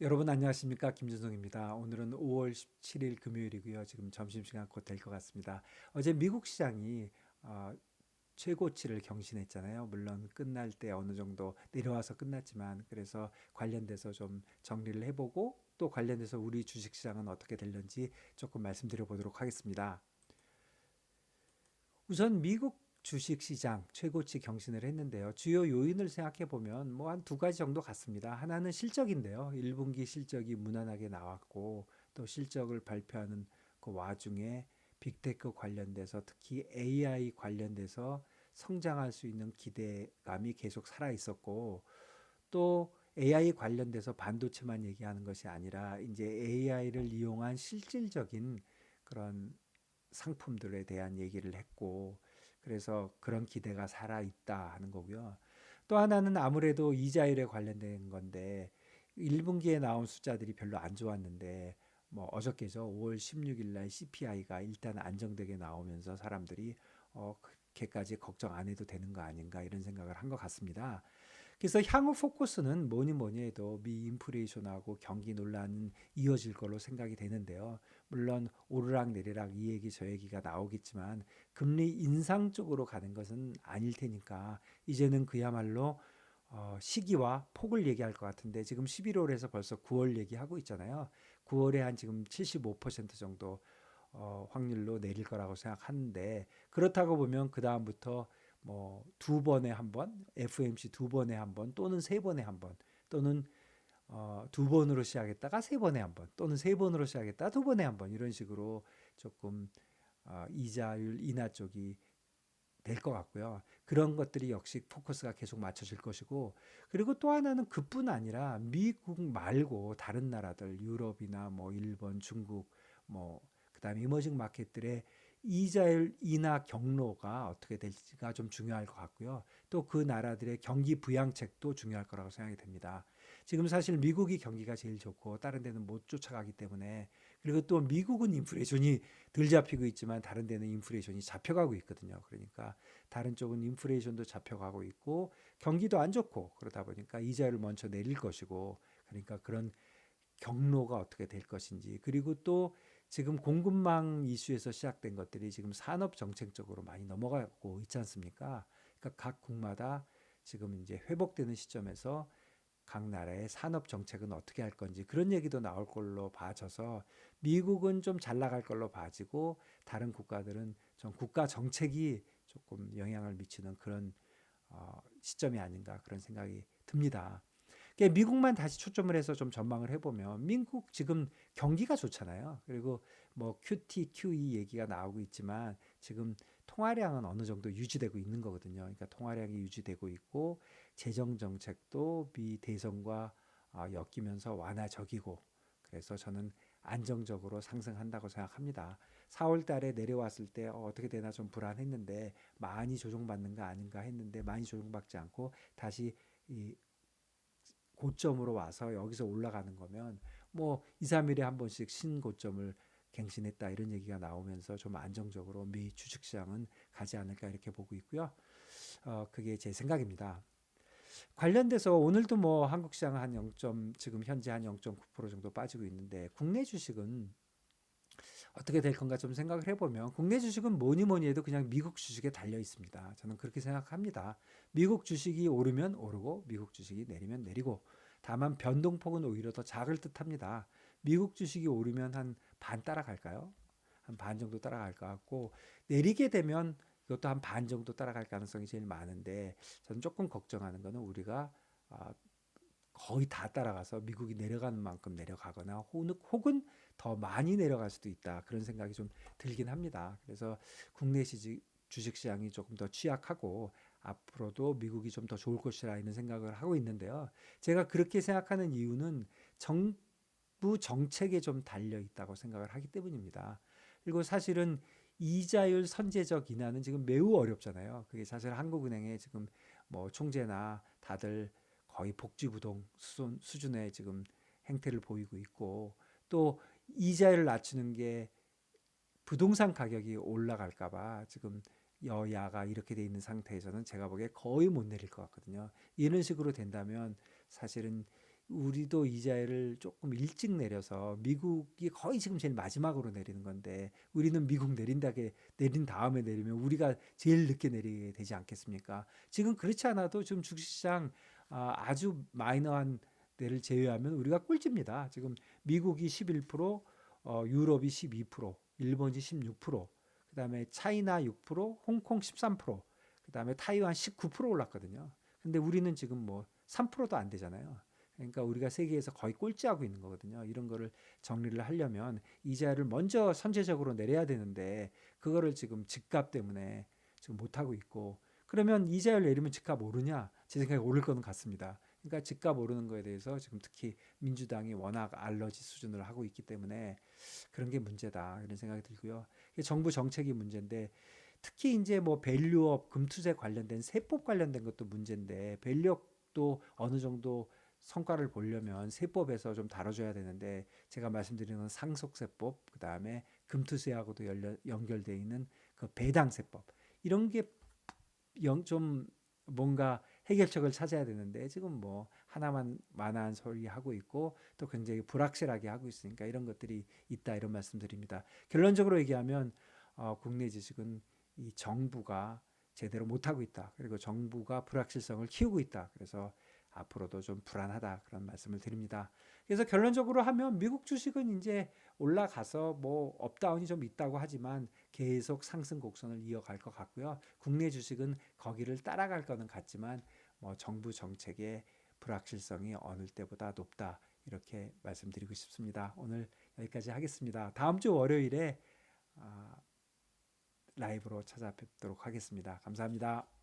여러분 안녕하십니까? 김준성입니다. 오늘은 5월 17일 금요일이고요. 지금 점심시간 곧 될 것 같습니다. 어제 미국 시장이 어, 최고치를 경신했잖아요. 물론 끝날 때 어느 정도 내려와서 끝났지만 그래서 관련돼서 좀 정리를 해보고 또 관련돼서 우리 주식시장은 어떻게 될는지 조금 말씀드려 보도록 하겠습니다. 우선 미국 주식시장 최고치 경신을 했는데요. 주요 요인을 생각해 보면 뭐 한 두 가지 정도 같습니다. 하나는 실적인데요. 1분기 실적이 무난하게 나왔고 또 실적을 발표하는 그 와중에 빅테크 관련돼서 특히 AI 관련돼서 성장할 수 있는 기대감이 계속 살아 있었고 또 AI 관련돼서 반도체만 얘기하는 것이 아니라 이제 AI를 이용한 실질적인 그런 상품들에 대한 얘기를 했고 그래서 그런 기대가 살아 있다 하는 거고요. 또 하나는 아무래도 이자율에 관련된 건데 1분기에 나온 숫자들이 별로 안 좋았는데 뭐 어저께죠. 5월 16일 날 CPI가 일단 안정되게 나오면서 사람들이 그렇게까지 걱정 안 해도 되는 거 아닌가 이런 생각을 한 것 같습니다. 그래서 향후 포커스는 뭐니 뭐니 해도 미 인플레이션하고 경기 논란은 이어질 걸로 생각이 되는데요. 물론 오르락 내리락 이 얘기 저 얘기가 나오겠지만 금리 인상 쪽으로 가는 것은 아닐 테니까 이제는 그야말로 시기와 폭을 얘기할 것 같은데 지금 11월에서 벌써 9월 얘기하고 있잖아요. 9월에 한 지금 75% 정도 확률로 내릴 거라고 생각하는데 그렇다고 보면 그 다음부터 뭐 두 번에 한 번, FOMC 두 번에 한 번, 또는 세 번에 한 번, 또는 두 번으로 시작했다가 세 번에 한 번, 또는 세 번으로 시작했다가 두 번에 한 번 이런 식으로 조금 이자율 인하 쪽이 될 것 같고요. 그런 것들이 역시 포커스가 계속 맞춰질 것이고, 그리고 또 하나는 그뿐 아니라 미국 말고 다른 나라들, 유럽이나 뭐 일본, 중국, 뭐 그다음에 이머징 마켓들의 이자율 인하 경로가 어떻게 될지가 좀 중요할 것 같고요. 또 그 나라들의 경기 부양책도 중요할 거라고 생각이 됩니다. 지금 사실 미국이 경기가 제일 좋고 다른 데는 못 쫓아가기 때문에 그리고 또 미국은 인플레이션이 덜 잡히고 있지만 다른 데는 인플레이션이 잡혀가고 있거든요. 그러니까 다른 쪽은 인플레이션도 잡혀가고 있고 경기도 안 좋고 그러다 보니까 이자를 먼저 내릴 것이고 그러니까 그런 경로가 어떻게 될 것인지 그리고 또 지금 공급망 이슈에서 시작된 것들이 지금 산업 정책 쪽으로 많이 넘어가고 있지 않습니까? 그러니까 각 국마다 지금 이제 회복되는 시점에서 각 나라의 산업 정책은 어떻게 할 건지 그런 얘기도 나올 걸로 봐져서 미국은 좀 잘 나갈 걸로 봐지고 다른 국가들은 좀 국가 정책이 조금 영향을 미치는 그런 시점이 아닌가 그런 생각이 듭니다. 그러니까 미국만 다시 초점을 해서 좀 전망을 해보면 미국 지금 경기가 좋잖아요. 그리고 뭐 QT, QE 얘기가 나오고 있지만 지금 통화량은 어느 정도 유지되고 있는 거거든요. 그러니까 통화량이 유지되고 있고 재정 정책도 미 대선과 엮이면서 완화적이고 그래서 저는 안정적으로 상승한다고 생각합니다. 4월 달에 내려왔을 때 어떻게 되나 좀 불안했는데 많이 조정받는 거 아닌가 했는데 많이 조정받지 않고 다시 이 고점으로 와서 여기서 올라가는 거면 뭐 2, 3일에 한 번씩 신고점을 갱신했다 이런 얘기가 나오면서 좀 안정적으로 미 주식시장은 가지 않을까 이렇게 보고 있고요. 그게 제 생각입니다. 관련돼서 오늘도 뭐 한국 시장은 한 0. 지금 현재 한 0.9% 정도 빠지고 있는데 국내 주식은 어떻게 될 건가 좀 생각을 해보면 국내 주식은 뭐니 뭐니 해도 그냥 미국 주식에 달려 있습니다. 저는 그렇게 생각합니다. 미국 주식이 오르면 오르고 미국 주식이 내리면 내리고 다만 변동폭은 오히려 더 작을 듯합니다. 미국 주식이 오르면 한 반 따라갈까요? 한 반 정도 따라갈 것 같고 내리게 되면 이것도 한 반 정도 따라갈 가능성이 제일 많은데 저는 조금 걱정하는 거는 우리가 아, 거의 다 따라가서 미국이 내려가는 만큼 내려가거나 혹은 더 많이 내려갈 수도 있다. 그런 생각이 좀 들긴 합니다. 그래서 국내 주식 시장이 조금 더 취약하고 앞으로도 미국이 좀 더 좋을 것이라 이런 생각을 하고 있는데요. 제가 그렇게 생각하는 이유는 정부 정책에 좀 달려 있다고 생각을 하기 때문입니다. 그리고 사실은 이자율 선제적 인하는 지금 매우 어렵잖아요. 그게 사실 한국은행의 지금 뭐 총재나 다들 거의 복지부동 수준의 지금 행태를 보이고 있고 또 이자를 낮추는 게 부동산 가격이 올라갈까봐 지금 여야가 이렇게 돼 있는 상태에서는 제가 보기에 거의 못 내릴 것 같거든요. 이런 식으로 된다면 사실은 우리도 이자율을 조금 일찍 내려서 미국이 거의 지금 제일 마지막으로 내리는 건데 우리는 미국 내린 다음에 내리면 우리가 제일 늦게 내리게 되지 않겠습니까? 지금 그렇지 않아도 지금 주식시장 아주 마이너한 데를 제외하면 우리가 꼴찌입니다. 지금 미국이 11%, 유럽이 12%, 일본이 16%, 그다음에 차이나 6%, 홍콩 13%, 그다음에 타이완 19% 올랐거든요. 근데 우리는 지금 뭐 3%도 안 되잖아요. 그러니까 우리가 세계에서 거의 꼴찌하고 있는 거거든요. 이런 거를 정리를 하려면 이자를 먼저 선제적으로 내려야 되는데 그거를 지금 집값 때문에 지금 못 하고 있고 그러면 이자를 내리면 집값 오르냐? 제 생각에 오를 거는 같습니다. 그러니까 집값 오르는 거에 대해서 지금 특히 민주당이 워낙 알러지 수준을 하고 있기 때문에 그런 게 문제다 이런 생각이 들고요. 정부 정책이 문제인데 특히 이제 뭐 밸류업 금투자 관련된 세법 관련된 것도 문제인데 밸류업도 어느 정도 성과를 보려면 세법에서 좀 다뤄줘야 되는데 제가 말씀드리는 상속세법 그다음에 금투세하고도 연결되어 있는 그 배당세법 이런 게 좀 뭔가 해결책을 찾아야 되는데 지금 뭐 하나만 만한 소리 하고 있고 또 굉장히 불확실하게 하고 있으니까 이런 것들이 있다 이런 말씀드립니다. 결론적으로 얘기하면 국내 주식은 이 정부가 제대로 못하고 있다. 그리고 정부가 불확실성을 키우고 있다. 그래서 앞으로도 좀 불안하다 그런 말씀을 드립니다. 그래서 결론적으로 하면 미국 주식은 이제 올라가서 뭐 업다운이 좀 있다고 하지만 계속 상승 곡선을 이어갈 것 같고요. 국내 주식은 거기를 따라갈 거는 같지만 뭐 정부 정책의 불확실성이 어느 때보다 높다. 이렇게 말씀드리고 싶습니다. 오늘 여기까지 하겠습니다. 다음 주 월요일에 라이브로 찾아뵙도록 하겠습니다. 감사합니다.